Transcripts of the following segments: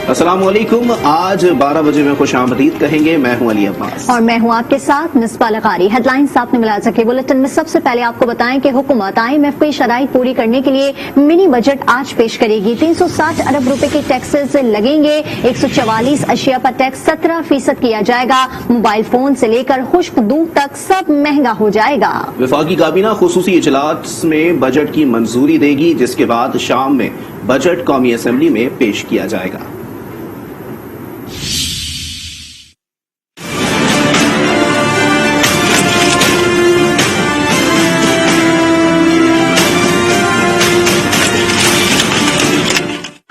अस्सलाम वालेकुम। आज 12 बजे में खुश आमदीद कहेंगे। मैं हूं अली अब्बास और मैं हूं आपके साथ मिसबा लगारी। हेडलाइंस आपने मिला सके बुलेटिन में सबसे पहले आपको बताएं कि हुकूमत IMF की शराइत पूरी करने के लिए मिनी बजट आज पेश करेगी। 360 अरब रुपए के टैक्सेस लगेंगे। 144 अशिया पर टैक्स 17% किया जाएगा। मोबाइल फोन से लेकर खुश्क दूध तक सब महंगा हो जाएगा। वफाकी काबीना खुसूसी इजलास में बजट की मंजूरी देगी, जिसके बाद शाम में बजट कौमी असेंबली में पेश किया जाएगा।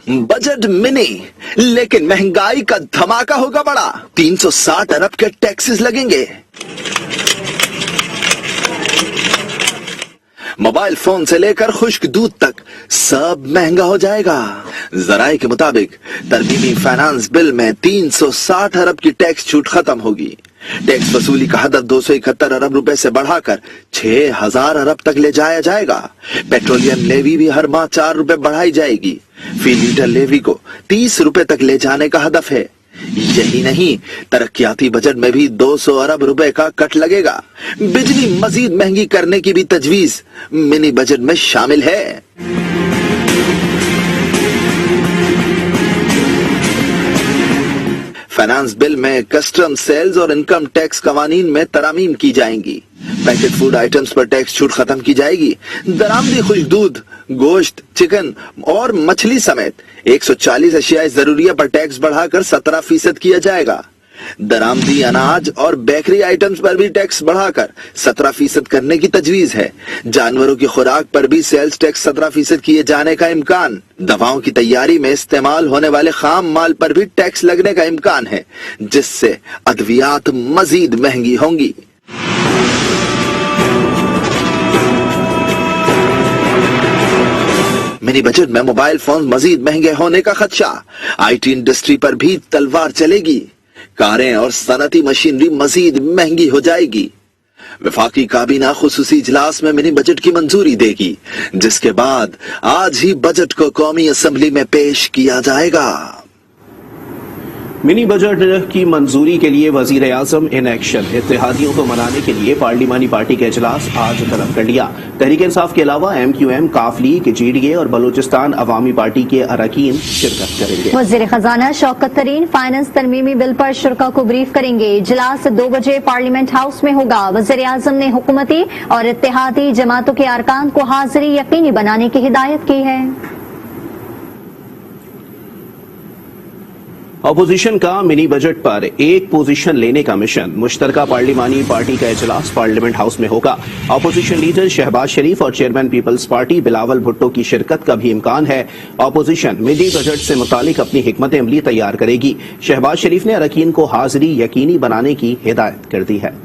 बजट मिनी, लेकिन महंगाई का धमाका होगा बड़ा। 360 अरब के टैक्सेस लगेंगे। मोबाइल फोन से लेकर खुश्क दूध तक सब महंगा हो जाएगा। जराये के मुताबिक तरमीमी फाइनेंस बिल में 360 अरब की टैक्स छूट खत्म होगी। टैक्स वसूली का हदफ 271 अरब रुपए से बढ़ाकर 6000 अरब तक ले जाया जाएगा। पेट्रोलियम लेवी भी हर माह 4 रुपए बढ़ाई जाएगी। फी लीटर लेवी को 30 रुपए तक ले जाने का हदफ है। यही नहीं, तरक्याती बजट में भी 200 अरब रुपए का कट लगेगा। बिजली मजीद महंगी करने की भी तजवीज मिनी बजट में शामिल है। फाइनेंस बिल में कस्टम, सेल्स और इनकम टैक्स कवानीन में तरामीम की जाएंगी। पैकेट फूड आइटम्स पर टैक्स छूट खत्म की जाएगी। दरामदी खुश्क दूध, गोश्त, चिकन और मछली समेत 140 अशियाए जरूरिया पर टैक्स बढ़ाकर 17% किया जाएगा। दरामदी अनाज और बेकरी आइटम्स पर भी टैक्स बढ़ाकर 17% करने की तजवीज है। जानवरों की खुराक पर भी सेल्स टैक्स 17% किए जाने का इम्कान। दवाओं की तैयारी में इस्तेमाल होने वाले खाम माल पर भी टैक्स लगने का इम्कान है, जिससे अद्वियात मजीद महंगी होंगी। मिनी बजट में मोबाइल फोन मजीद महंगे होने का खदशा। IT इंडस्ट्री पर भी तलवार चलेगी। कारें और सनती मशीनरी मजीद महंगी हो जाएगी। वफाकी काबीना खुसूसी इजलास में मिनी बजट की मंजूरी देगी, जिसके बाद आज ही बजट को कौमी असेंबली में पेश किया जाएगा। मिनी बजट की मंजूरी के लिए वजीर आजम इन एक्शन। इत्तेहादियों को मनाने के लिए पार्लिमानी पार्टी का इजलास आज तलब कर लिया। तहरीक इंसाफ के अलावा MQM, काफ लीग, GDA और बलूचिस्तान अवामी पार्टी के अरकान शिरकत करेंगे। वजीर खजाना शौकत तरीन फाइनेंस तरमीमी बिल पर शुरा को ब्रीफ करेंगे। इजलास 2 बजे पार्लियामेंट हाउस में होगा। वजीर आजम ने हुकूमती और इत्तेहादी जमातों के अरकान को हाजिरी यकीनी बनाने की हिदायत की है। अपोजिशन का मिनी बजट पर एक पोजीशन लेने का मिशन। मुश्तरका पार्लिमानी पार्टी का इजलास पार्लियामेंट हाउस में होगा। अपोजिशन लीडर शहबाज शरीफ और चेयरमैन पीपल्स पार्टी बिलावल भुट्टो की शिरकत का भी इम्कान है। अपोजिशन मिनी बजट से मुतालिक अपनी हिकमत अमली तैयार करेगी। शहबाज शरीफ ने अरकान को हाजिरी यकीनी बनाने की हिदायत कर दी है।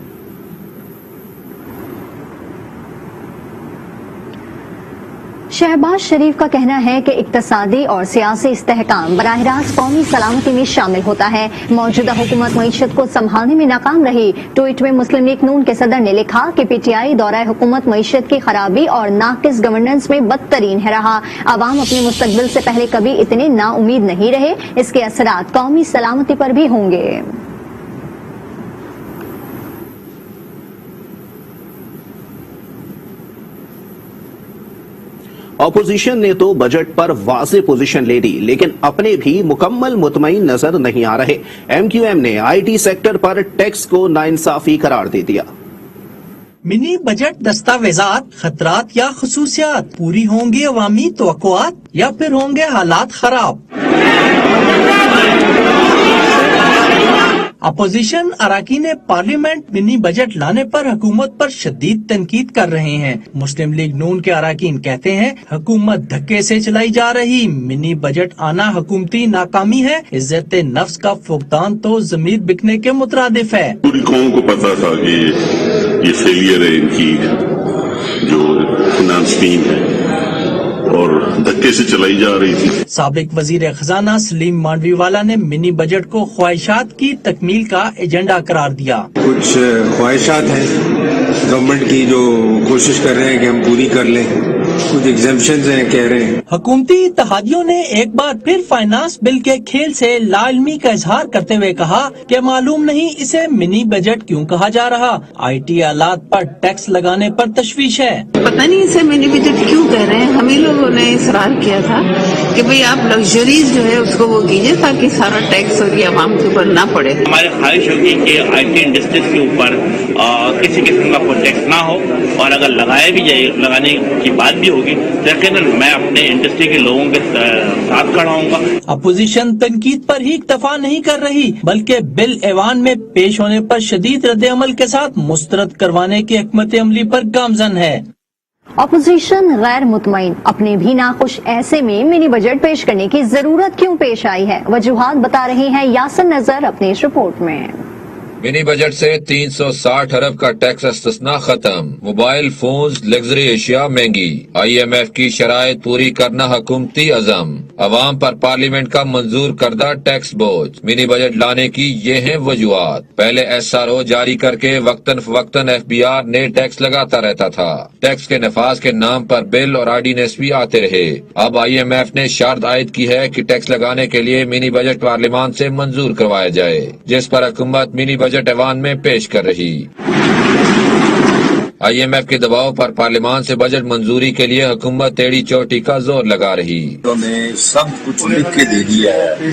शहबाज शरीफ का कहना है कि इक्तसादी और सियासी इस्तेहकाम बराह रास्त कौमी सलामती में शामिल होता है। मौजूदा हुकूमत मईशत को संभालने में नाकाम रही। ट्वीट में मुस्लिम लीग नून के सदर ने लिखा कि PTI दौरान हुकूमत मईशत की खराबी और नाकिस गवर्नेंस में बदतरीन है रहा। अवाम अपने मुस्तकबिल से पहले कभी इतने नाउमीद नहीं रहे। इसके असरात कौमी सलामती पर भी होंगे। अपोजिशन ने तो बजट पर वाज़ेह पोजीशन ले ली, लेकिन अपने भी मुकम्मल मुतमईन नजर नहीं आ रहे। MQM ने IT सेक्टर पर टैक्स को नाइंसाफी करार दे दिया। मिनी बजट दस्तावेजात, खतरात या खसूसियात पूरी होंगी अवामी तवक्कुआत या फिर होंगे हालात खराब। अपोजिशन अरकान पार्लियामेंट मिनी बजट लाने पर हुकूमत पर शदीद तनकीद कर रहे हैं। मुस्लिम लीग नून के अरकान कहते हैं हुकूमत धक्के से चलाई जा रही। मिनी बजट आना हुकूमती नाकामी है। इज्जत नफ्स का फुकदान तो जमीर बिकने के मुतरादिफ है। पूरी कौम को पता था कि ये फेलियर है इनकी जो फाइनेंस टीम है और धक्के से चलाई जा रही थी। साबिक वजीर खजाना सलीम मांडवीवाला ने मिनी बजट को ख्वाहिशात की तकमील का एजेंडा करार दिया। कुछ ख्वाहिशात हैं गवर्नमेंट की जो कोशिश कर रहे हैं कि हम पूरी कर लें। कुछ एग्जाम्पशंस हैं कह रहे हैं। हुकूमती इत्तेहादियों ने एक बार फिर फाइनेंस बिल के खेल से लाइलमी का इजहार करते हुए कहा कि मालूम नहीं इसे मिनी बजट क्यों कहा जा रहा। IT आलात पर टैक्स लगाने पर तशवीश है। पता नहीं इसे मिनी बजट क्यों कह रहे हैं। हम ही लोगों ने इसरार किया था कि भाई आप लग्जरीज जो है उसको वो कीजिए ताकि सारा टैक्स और ये आवाम के ऊपर ना पड़े। हमारे ख्वाहिश होगी कि IT इंडस्ट्रीज के ऊपर किसी किस्म का कोई टैक्स ना हो, और अगर लगाया भी जाए, लगाने की बात भी होगी तो यकीनन मैं अपने इंडस्ट्री के लोगों के साथ खड़ा हूँगा। अपोजिशन तनकीद पर ही इक्तफा नहीं कर रही, बल्कि बिल ऐवान में पेश होने पर शदीद रद्द-ए-अमल के साथ मुस्तरद करवाने की हिकमत अमली पर गामजन है। अपोजिशन गैर मुतमईन, अपने भी नाखुश, ऐसे में मिनी बजट पेश करने की जरूरत क्यों पेश आई है? वजूहात बता रहे हैं यासिर नजर अपनी इस रिपोर्ट में। मिनी बजट से 360 अरब का टैक्स इस्तिस्ना खत्म, मोबाइल फोन्स, लग्जरी एशिया महंगी, IMF की शराइत पूरी करना हुकूमती अज़म, अवाम पर पार्लियामेंट का मंजूर करदा टैक्स बोझ। मिनी बजट लाने की ये हैं वजूहात। पहले SRO जारी करके वक्तन फवक्तन FBR ने टैक्स लगाता रहता था। टैक्स के नफाज के नाम पर बिल और ऑर्डिनेंस भी आते रहे। अब IMF ने शर्त आयद की है कि टैक्स लगाने के लिए मिनी बजट पार्लियामान से मंजूर करवाया जाए, जिस पर हुकूमत मिनी बजट ऐवान में पेश कर रही। IMF के दबाव पर पार्लियामान से बजट मंजूरी के लिए हुकूमत टेढ़ी चोटी का जोर लगा रही। उन्होंने सब कुछ लिख के दे दिया है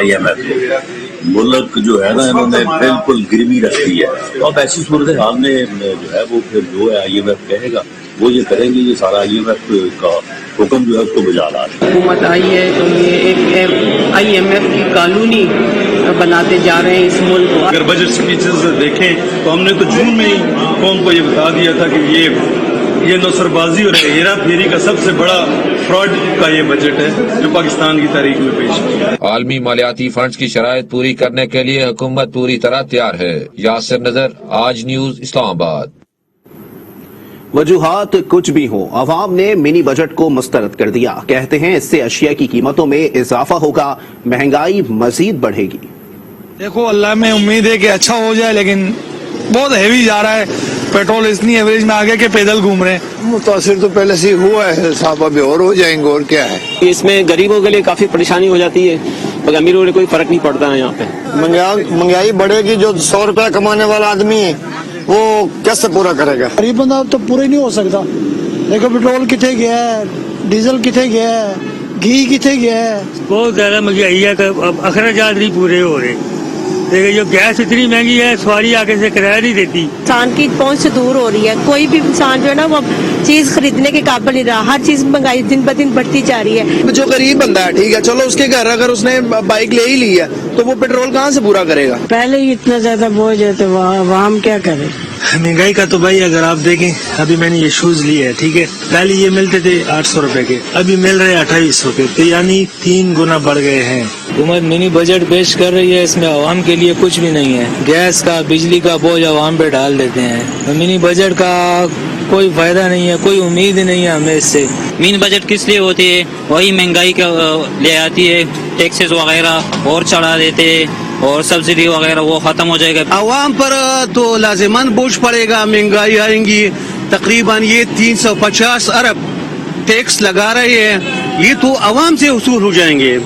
IMF ने। मुल्क जो है ना, इन्होंने बिल्कुल गिरवी रख दी है। तो अब ऐसी सूरत हाल में जो है वो फिर जो है IMF कहेगा वो ये करेंगे। ये सारा IMF का हुक्म जो है उसको बजा ला रहे हैं। हुकूमत आई है तो ये एक IMF की कॉलोनी बनाते जा रहे हैं इस मुल्क को। अगर बजट स्पीचेस देखें तो हमने तो जून में ही कौम को ये बता दिया था कि ये नौसरबाजी और हेरा फेरी का सबसे बड़ा फ्रॉड का ये बजट है जो पाकिस्तान की तारीख में पेश किया है। आलमी मालियाती फंड्स की शराइत पूरी करने के लिए हुकूमत पूरी तरह तैयार है। यासिर नजर, आज न्यूज, इस्लामाबाद। वजूहात कुछ भी हो, अवाम ने मिनी बजट को मुस्तरद कर दिया। कहते हैं इससे अशिया की कीमतों में इजाफा होगा, महंगाई मजीद बढ़ेगी। देखो, अल्लाह में उम्मीद है कि अच्छा हो जाए, लेकिन बहुत हैवी जा रहा है। पेट्रोल इतनी एवरेज में आ गया कि पैदल घूम रहे हैं। मुतासिर तो पहले से हुआ है साहब, अभी और हो जाएंगे, और क्या है। इसमें गरीबों के लिए काफी परेशानी हो जाती है, मगर अमीरों को कोई फर्क नहीं पड़ता है। यहाँ पे महंगाई बढ़ेगी, जो 100 रुपया कमाने वाला आदमी है वो कैसे पूरा करेगा? गरीब बंदा तो पूरा ही नहीं हो सकता। देखो, पेट्रोल कितने गया है, डीजल कितने गया है, घी कितने गया है। बहुत ज्यादा महंगाई है, अब अखराजात नहीं पूरे हो रहे। देखिए, जो गैस इतनी महंगी है, सवारी आगे से किराया नहीं देती। इंसान की पहुंच से दूर हो रही है। कोई भी इंसान जो है ना वो चीज खरीदने के काबिल नहीं रहा। हर चीज महंगाई दिन ब दिन बढ़ती जा रही है। जो गरीब बंदा है, ठीक है, चलो उसके घर अगर उसने बाइक ले ही ली है तो वो पेट्रोल कहाँ से पूरा करेगा? पहले ही इतना ज्यादा बोझ है तो वहाँ हम क्या करें? महंगाई का तो भाई अगर आप देखें, अभी मैंने ये शूज लिए है, ठीक है, पहले ये मिलते थे 800 रुपए के, अभी मिल रहे 2800 के, तो यानी 3 गुना बढ़ गए हैं। हुकूमत मिनी बजट पेश कर रही है, इसमें आवाम के लिए कुछ भी नहीं है। गैस का, बिजली का बोझ आवाम पे डाल देते हैं। तो मिनी बजट का कोई फायदा नहीं है, कोई उम्मीद नहीं है हमें इससे। मिनी बजट किस लिए होती है? वही महंगाई का ले आती है, टैक्सेस वगैरह और चढ़ा देते हैं, और सब्सिडी वगैरह वो खत्म हो जाएगा। आवाम पर तो लाजिमन बोझ पड़ेगा, महंगाई आएंगी। तकरीबन ये 350 अरब टैक्स लगा रहे हैं, ये तो आवाम से वसूल हो जाएंगे।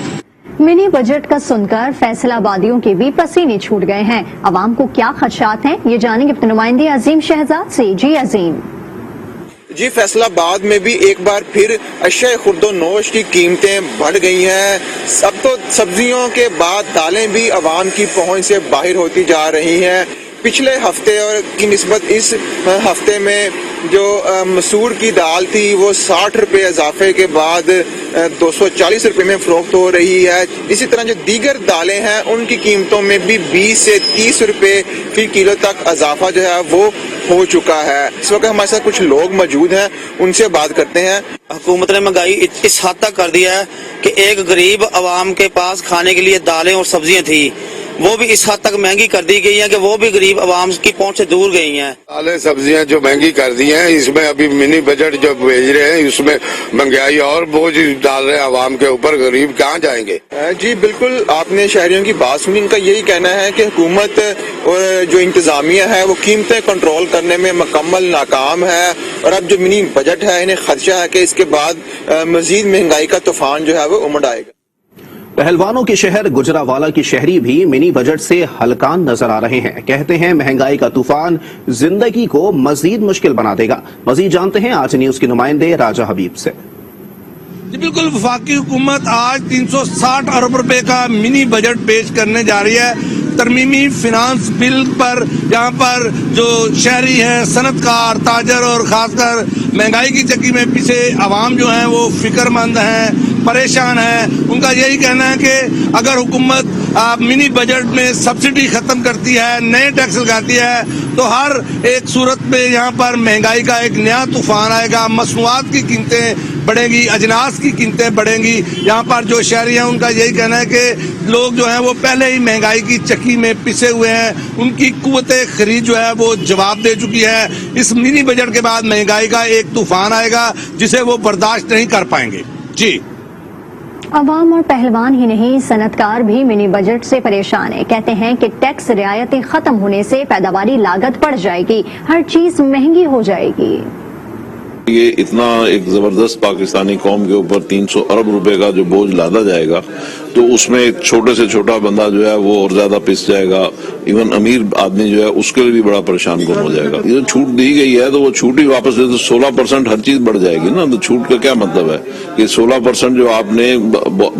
मिनी बजट का सुनकर फैसलाबादियों के भी पसीने छूट गए हैं। अवाम को क्या खदशात हैं, ये जानेंगे अपने नुमाइंदे अजीम शहजाद से। जी अजीम। जी, फैसलाबाद में भी एक बार फिर अशिया खुर्दो नोश की कीमतें बढ़ गई हैं। अब तो सब्जियों के बाद दालें भी अवाम की पहुंच से बाहर होती जा रही हैं। पिछले हफ्ते और की निस्बत इस हफ्ते में जो मसूर की दाल थी वो 60 रुपये इजाफे के बाद 240 रुपये में फरोख्त हो रही है। इसी तरह जो दीगर दालें हैं उनकी कीमतों में भी 20 से 30 रुपये फी किलो तक इजाफा जो है वो हो चुका है। इस वक्त हमारे साथ कुछ लोग मौजूद हैं, उनसे बात करते हैं। हुकूमत ने महंगाई इस हद तक कर दिया है कि एक गरीब आवाम के पास खाने के लिए दालें और सब्जियां थी وہ بھی اس حد تک مہنگی کر دی گئی ہیں کہ وہ بھی غریب عوام کی پہنچ سے دور گئی ہیں. دالیں سبزیاں جو مہنگی کر دی ہیں، اس میں ابھی منی بجٹ جو بھیج رہے ہیں اس میں مہنگائی اور بوجھ ڈال رہے ہیں عوام کے اوپر. غریب کہاں جائیں گے؟ جی بالکل، آپ نے شہریوں کی بات سنی. ان کا یہی کہنا ہے کہ حکومت جو انتظامیہ ہے وہ قیمتیں کنٹرول کرنے میں مکمل ناکام ہے، اور اب جو منی بجٹ ہے انہیں خدشہ ہے کہ اس کے بعد مزید مہنگائی کا طوفان جو ہے وہ امڑ آئے گا. پہلوانوں کے شہر گجرانوالہ کے شہری بھی منی بجٹ سے ہلکان نظر آ رہے ہیں. کہتے ہیں مہنگائی کا طوفان زندگی کو مزید مشکل بنا دے گا. مزید جانتے ہیں آج نیوز کے نمائندے راجہ حبیب سے. جی بالکل، وفاقی حکومت آج 360 ارب روپے کا منی بجٹ پیش کرنے جا رہی ہے. ترمیمی فنانس بل پر یہاں پر جو شہری ہیں، صنعت کار، تاجر اور خاص کر مہنگائی کی چکی میں پیچھے عوام جو ہیں وہ فکر مند ہیں، پریشان ہیں. ان کا یہی کہنا ہے کہ اگر حکومت منی بجٹ میں سبسڈی ختم کرتی ہے، نئے ٹیکس لگاتی ہے، تو ہر ایک صورت میں یہاں پر مہنگائی کا ایک نیا طوفان آئے گا. مصنوعات کی قیمتیں بڑھیں گی، اجناس کی قیمتیں بڑھیں گی. یہاں پر جو شہری ہیں ان کا یہی کہنا ہے کہ لوگ جو ہیں وہ پہلے ہی مہنگائی کی چکی میں پسے ہوئے ہیں. ان کی قوت خرید جو ہے وہ جواب دے چکی ہے. اس منی بجٹ کے بعد مہنگائی کا ایک طوفان آئے گا جسے وہ برداشت نہیں کر پائیں گے. جی، عوام اور پہلوان ہی نہیں، صنعت کار بھی منی بجٹ سے پریشان ہیں. کہتے ہیں کہ ٹیکس رعایتیں ختم ہونے سے پیداواری لاگت بڑھ جائے گی، ہر چیز مہنگی ہو جائے گی. یہ اتنا ایک زبردست پاکستانی قوم کے اوپر 300 ارب روپے کا جو بوجھ لادا جائے گا تو اس میں ایک چھوٹے سے چھوٹا بندہ جو ہے وہ اور زیادہ پس جائے گا. ایون امیر آدمی جو ہے اس کے لیے بھی بڑا پریشان کن ہو جائے گا. یہ چھوٹ دی گئی ہے تو وہ چھوٹ ہی واپس دے تو 16% ہر چیز بڑھ جائے گی نا. تو چھوٹ کا کیا مطلب ہے کہ 16% جو آپ نے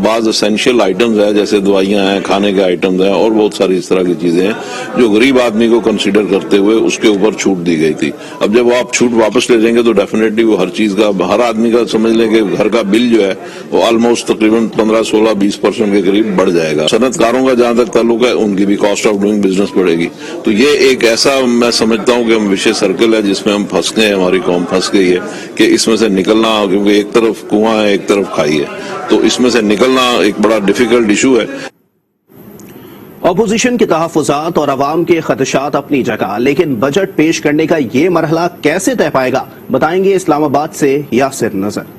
بعض اسینشیل آئٹمز ہے جیسے دوائیاں ہیں، کھانے کے آئٹمز ہیں اور بہت ساری اس طرح کی چیزیں ہیں جو غریب آدمی کو کنسیڈر کرتے ہوئے اس کے اوپر چھوٹ دی گئی تھی. اب جب آپ چھوٹ واپس لے جائیں گے تو ڈیفینیٹلی وہ ہر چیز کا، ہر آدمی کا سمجھ لیں کہ گھر کا بل جو ہے وہ آلموسٹ تقریباً 15-16-20% کے قریب بڑھ جائے گا. صنعت کاروں کا جہاں تک تعلق ہے ان کی بھی کاسٹ آف ڈوئنگ بزنس بڑھے گی. تو یہ ایک ایسا میں سمجھتا ہوں کہ ہم وشے سرکل ہے جس میں ہم پھنس گئے ہیں، ہماری قوم پھنس گئی ہے کہ اس میں سے نکلنا، کیونکہ ایک طرف کنواں ہے ایک طرف کھائی ہے، تو اس میں سے نکلنا ایک بڑا ڈیفیکلٹ ایشو ہے. اپوزیشن کے تحفظات اور عوام کے خدشات اپنی جگہ، لیکن بجٹ پیش کرنے کا یہ مرحلہ کیسے طے پائے گا، بتائیں گے اسلام آباد سے یاسر نظر.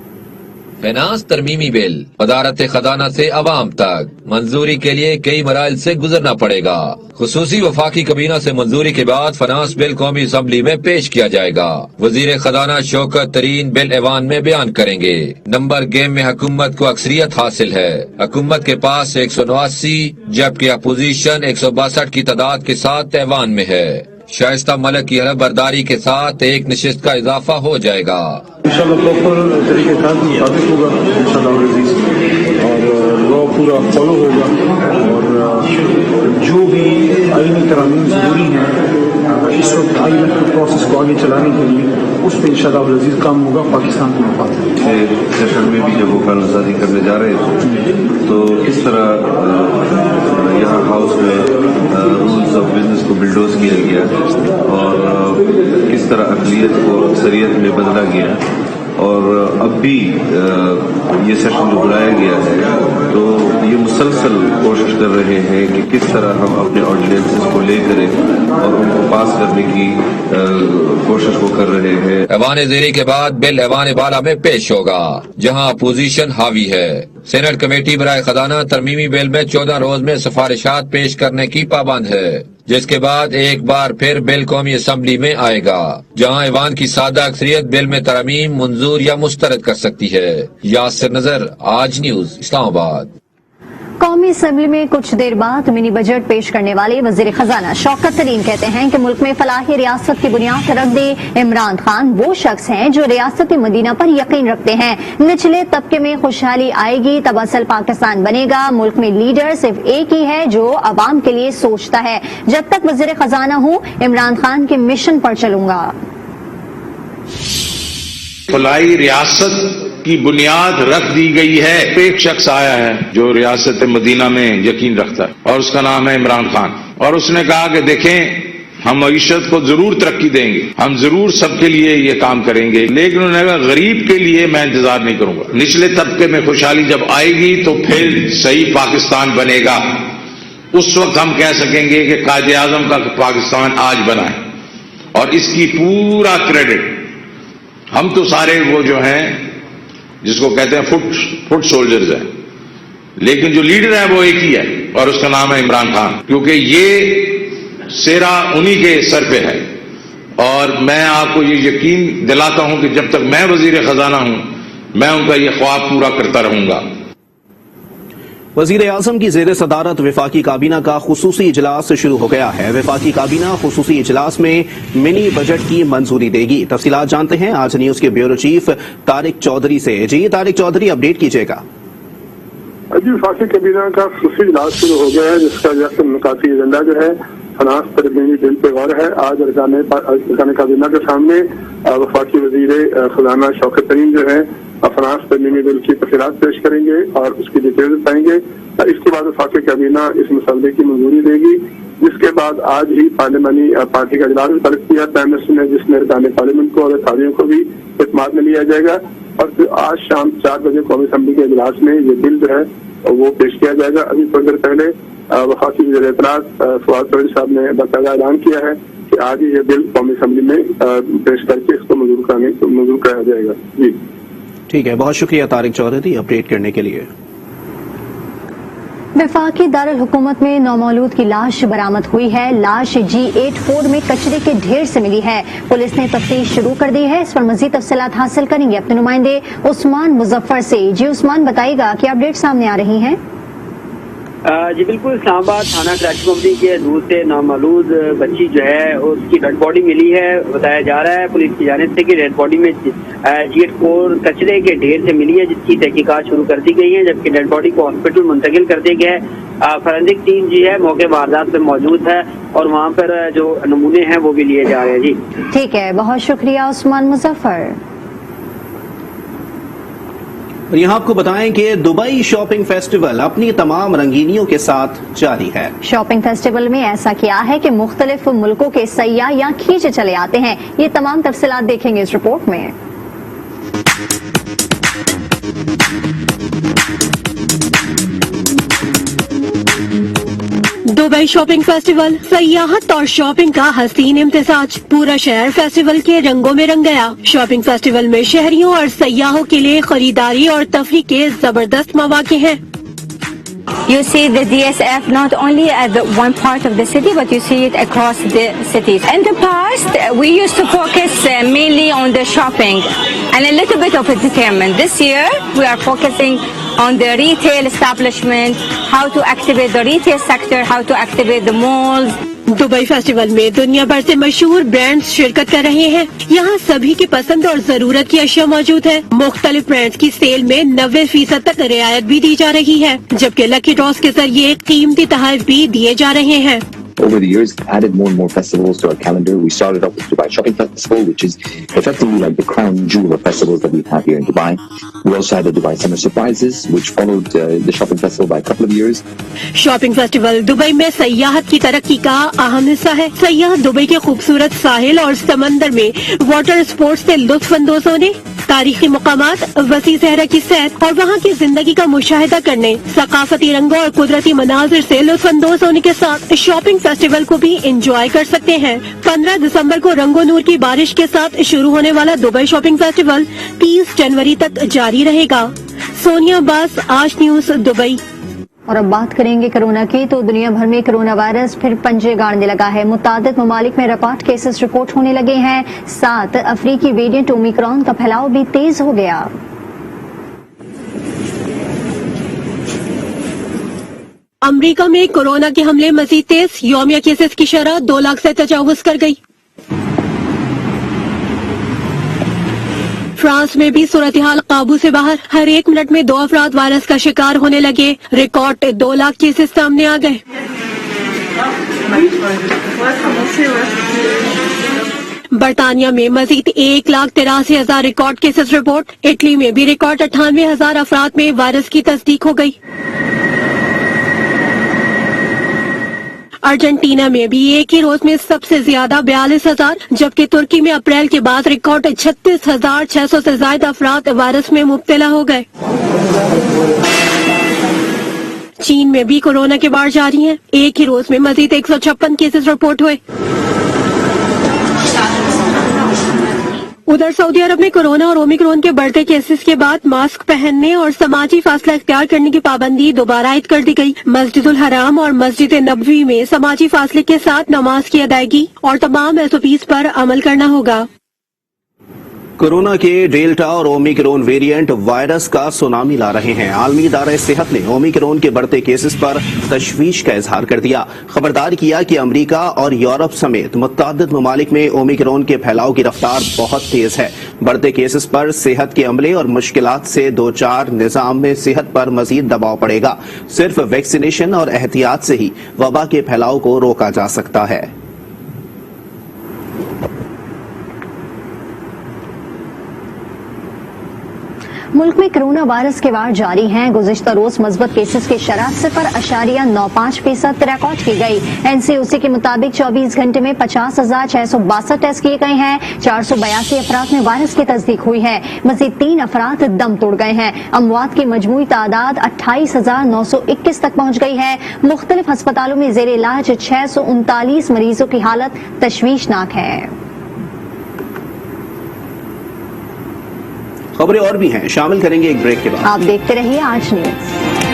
فینانس ترمیمی بل وزارت خزانہ سے عوام تک منظوری کے لیے کئی مراحل سے گزرنا پڑے گا. خصوصی وفاقی کابینہ سے منظوری کے بعد فنانس بل قومی اسمبلی میں پیش کیا جائے گا. وزیر خزانہ شوکت ترین بل ایوان میں بیان کریں گے. نمبر گیم میں حکومت کو اکثریت حاصل ہے. حکومت کے پاس 189 جبکہ اپوزیشن 162 کی تعداد کے ساتھ ایوان میں ہے. شائستہ ملک کی حلف برداری کے ساتھ ایک نشست کا اضافہ ہو جائے گا. انشاءاللہ پراپر طریقے کار کے مطابق ہوگا انشاءاللہ عزیز، اور لا پورا فالو ہوگا، اور جو بھی آئینی ترامیم ضروری ہیں اس وقت آئین کے پروسیس کو آگے چلانے کے لیے اس پہ انشاءاللہ عزیز کام ہوگا. پاکستان کے مفاد سیشن میں بھی جب وہ قانون سازی کرنے جا رہے تھے تو کس طرح یہاں ہاؤس میں رولز آف بزنس کو بلڈوز کیا گیا اور کس طرح اقلیت کو اکثریت میں بدلا گیا، اور اب بھی یہ سیشن جو بلایا گیا ہے تو یہ مسلسل کوشش کر رہے ہیں کہ کس طرح ہم اپنے آرڈیننسز کو لے کریں اور ان کو پاس کرنے کی کوشش کو کر رہے ہیں. ایوان زیری کے بعد بل ایوان بالا میں پیش ہوگا جہاں اپوزیشن حاوی ہے. سینٹ کمیٹی برائے خزانہ ترمیمی بل میں 14 روز میں سفارشات پیش کرنے کی پابند ہے، جس کے بعد ایک بار پھر بل قومی اسمبلی میں آئے گا جہاں ایوان کی سادہ اکثریت بل میں ترمیم منظور یا مسترد کر سکتی ہے. یاسر نظر، آج نیوز، اسلام آباد. قومی اسمبلی میں کچھ دیر بعد منی بجٹ پیش کرنے والے وزیر خزانہ شوکت ترین کہتے ہیں کہ ملک میں فلاح ریاست کی بنیاد رکھ دے عمران خان وہ شخص ہیں جو ریاست مدینہ پر یقین رکھتے ہیں. نچلے طبقے میں خوشحالی آئے گی تب اصل پاکستان بنے گا. ملک میں لیڈر صرف ایک ہی ہے جو عوام کے لیے سوچتا ہے. جب تک وزیر خزانہ ہوں عمران خان کے مشن پر چلوں گا. فلاحی ریاست کی بنیاد رکھ دی گئی ہے. ایک شخص آیا ہے جو ریاست مدینہ میں یقین رکھتا ہے اور اس کا نام ہے عمران خان، اور اس نے کہا کہ دیکھیں ہم معیشت کو ضرور ترقی دیں گے، ہم ضرور سب کے لیے یہ کام کریں گے، لیکن انہوں نے کہا غریب کے لیے میں انتظار نہیں کروں گا. نچلے طبقے میں خوشحالی جب آئے گی تو پھر صحیح پاکستان بنے گا. उस वक्त हम कह सकेंगे कि कायदे आजम का पाकिस्तान आज बना है, और इसकी पूरा क्रेडिट हम तो सारे वो जो हैं जिसको कहते हैं फुट सोल्जर्स हैं, लेकिन जो लीडर है वो एक ही है और उसका नाम है इमरान खान, क्योंकि ये सेरा उन्हीं के सर पे है। और मैं आपको ये यकीन दिलाता हूं कि जब तक मैं वजीर खजाना हूं, मैं उनका ये ख्वाब पूरा करता रहूंगा। वजीर आजम की जेर सदारत वफाकी काबीना का खुसूसी इजलास शुरू हो गया है। वफाकी काबीना खुसूसी इजलास में मिनी बजट की मंजूरी देगी। तफसीलात जानते हैं आज न्यूज के ब्यूरो चीफ तारिक चौधरी से। जी तारिक चौधरी, अपडेट कीजिएगा। जी, वफाकी काबीना का खुसूसी इजलास शुरू हो गया है, जिसका मुकाती एजेंडा जो है फनास तरमीमी बिल पे गौर है। आज अरकान काबीना के सामने वफाकी वजीर खजाना शौकत तरीन जो है फनास तरमीमी बिल की तफसीलात पेश करेंगे और उसकी डिटेल बताएंगे। इसके बाद वफाकी काबीना इस मसले की मंजूरी देगी, जिसके बाद आज ही पार्लिमानी पार्टी का इजलास भी तलब किया प्राइम मिनिस्टर ने, जिसमें अरकान पार्लियामेंट को और अधिकारियों को भी इत्मीनान में लिया जाएगा। और फिर आज शाम 4 बजे कौमी असम्बली के इजलास में ये बिल जो है वो पेश किया जाएगा। अभी थोड़ी देर पहले वफाकी वज़ीर इत्तलात फवाद चौधरी साहब ने बाकायदा ऐलान किया है कि आज ही ये बिल कौमी असम्बली में पेश करके इसको मंजूर कराया जाएगा। जी ठीक है, बहुत शुक्रिया तारिक चौधरी अपडेट करने के लिए। वफाकी दारुल हुकूमत में नौमौलूद की लाश बरामद हुई है। लाश G84 में कचरे के ढेर से मिली है। पुलिस ने तफ्तीश शुरू कर दी है। इस पर मजीद तफसीलात हासिल करेंगे अपने नुमाइंदे उस्मान मुजफ्फर से। जी उस्मान, बताइएगा क्या अपडेट सामने आ रही हैं? जी बिल्कुल, इस्लामाबाद थाना कराची कंपनी के दूर से नामालूद बच्ची जो है उसकी डेड बॉडी मिली है। बताया जा रहा है पुलिस की जानिब से कि डेड बॉडी में G84 कचरे के ढेर से मिली है, जिसकी तहकीकात शुरू कर दी गई है, जबकि डेड बॉडी को हॉस्पिटल मुंतकिल कर दिया गया है। फॉरेंसिक टीम जी है मौके वारदात पे मौजूद है और वहाँ पर जो नमूने हैं वो भी लिए जा रहे हैं। जी ठीक है, बहुत शुक्रिया उस्मान मुजफ्फर। और यहाँ आपको बताएं कि दुबई शॉपिंग फेस्टिवल अपनी तमाम रंगीनियों के साथ जारी है। शॉपिंग फेस्टिवल में ऐसा किया है कि मुख्तलिफ मुल्कों के सयाह यहाँ खींचे चले आते हैं। ये तमाम तफसीलात देखेंगे इस रिपोर्ट में। दुबई शॉपिंग फेस्टिवल, सयाहत और शॉपिंग का हसीन इम्तिजाज। पूरा शहर फेस्टिवल के रंगों में रंग गया। शॉपिंग फेस्टिवल में शहरियों और सयाहों के लिए खरीदारी और तफरीह के जबरदस्त मौके हैं। You see the DSF not only at the one part of the city, but you see it across the cities. In the past, we used to focus mainly on the shopping and a little bit of entertainment. This year, we are focusing on the retail establishment, how to activate the retail sector, how to activate the malls. Dubai festival में दुनिया भर से मशहूर brands शिरकत कर रहे हैं। यहाँ सभी की पसंद और जरूरत की अशिया मौजूद है। मुख्तलिफ ब्रांड्स की सेल में 90% तक रियायत भी दी जा रही है, जबकि लकी ड्रॉस के जरिए कीमती तोहफे भी दिए जा रहे हैं। Over the years, added more and more festivals to our calendar. We started off with Dubai Shopping Festival, which is effectively like the crown jewel of festivals that we have here in Dubai. We also had the Dubai Summer Surprises, which followed the shopping festival by a couple of years. Shopping festival Dubai में सयाहत की तरक्की का अहम हिस्सा है। सयाह Dubai के खूबसूरत साहिल और समंदर में वाटर स्पोर्ट्स से लुत्फ अंदोज होने, तारीखी मुकामात, वसी सहरा की सैर और वहाँ की जिंदगी का मुशाहिदा करने, सकाफती रंगों और कुदरती मनाजिर से लुत्फ अंदोज होने के साथ शॉपिंग फेस्टिवल को भी एंजॉय कर सकते हैं। 15 दिसंबर को रंगो नूर की बारिश के साथ शुरू होने वाला दुबई शॉपिंग फेस्टिवल 30 जनवरी तक जारी रहेगा। सोनिया अब्बास, आज न्यूज, दुबई। और अब बात करेंगे कोरोना की, तो दुनिया भर में कोरोना वायरस फिर पंजे गाड़ने लगा है। मुतादिद ममालिक में रिकॉर्ड केसेस रिपोर्ट होने लगे हैं। 7 अफ्रीकी वेरिएंट ओमिक्रॉन का फैलाव भी तेज हो गया। अमेरिका में कोरोना के हमले मजीद तेज, यौमिया केसेस की शरह 2 लाख से तजावुज कर गई। फ्रांस में भी सूरत हाल काबू से बाहर, हर 1 मिनट में 2 अफराद वायरस का शिकार होने लगे। रिकॉर्ड 2 लाख केसेस सामने आ गए। बरतानिया में मजीद 1,83,000 रिकॉर्ड केसेस रिपोर्ट। इटली में भी रिकॉर्ड 98,000 अफराद में वायरस की तस्दीक हो गई। अर्जेंटीना में भी एक ही रोज में सबसे ज्यादा 42,000, जबकि तुर्की में अप्रैल के बाद रिकॉर्ड 36,600 से ज्यादा अफराद वायरस में मुब्तला हो गए। चीन में भी कोरोना के बाढ़ जारी हैं। एक ही रोज में मजीद 156 केसेस रिपोर्ट हुए। उधर सऊदी अरब में कोरोना और ओमिक्रॉन के बढ़ते केसेस के बाद मास्क पहनने और समाजी फासला इख्तियार करने की पाबंदी दोबारा आयद कर दी गई। मस्जिदुल हराम और मस्जिद नबवी में समाजी फासले के साथ नमाज की अदायगी और तमाम SOPs पर अमल करना होगा। कोरोना के डेल्टा और ओमिक्रॉन वेरिएंट वायरस का सुनामी ला रहे हैं। आलमी इदारा सेहत ने ओमिक्रॉन के बढ़ते केसेस पर तशवीश का इजहार कर दिया। खबरदार किया कि अमेरिका और यूरोप समेत मुतअद्दिद ममालिक में ओमिक्रॉन के फैलाव की रफ्तार बहुत तेज है। बढ़ते केसेस पर सेहत के अमले और मुश्किलात से दो चार निजाम में सेहत पर मजीद दबाव पड़ेगा। सिर्फ वैक्सीनेशन और एहतियात से ही वबा के फैलाव को रोका जा सकता है। मुल्क में कोरोना वायरस के वार जारी हैं। गुज़िश्ता रोज मस्बत केसेस की शरह 0.95% रिकॉर्ड की गई। NCOC के मुताबिक 24 घंटे में 50,662 टेस्ट किए गए हैं। 482 अफराद में वायरस की तस्दीक हुई है। मजीद 3 अफराद दम तोड़ गए हैं। अमवात की मजमूई तादाद 28,921 तक पहुंच गई है। मुख्तलिफ अस्पतालों में जेर इलाज 639 मरीजों की हालत तशवीशनाक है। खबरें और भी हैं, शामिल करेंगे एक ब्रेक के बाद। आप देखते रहिए आज न्यूज।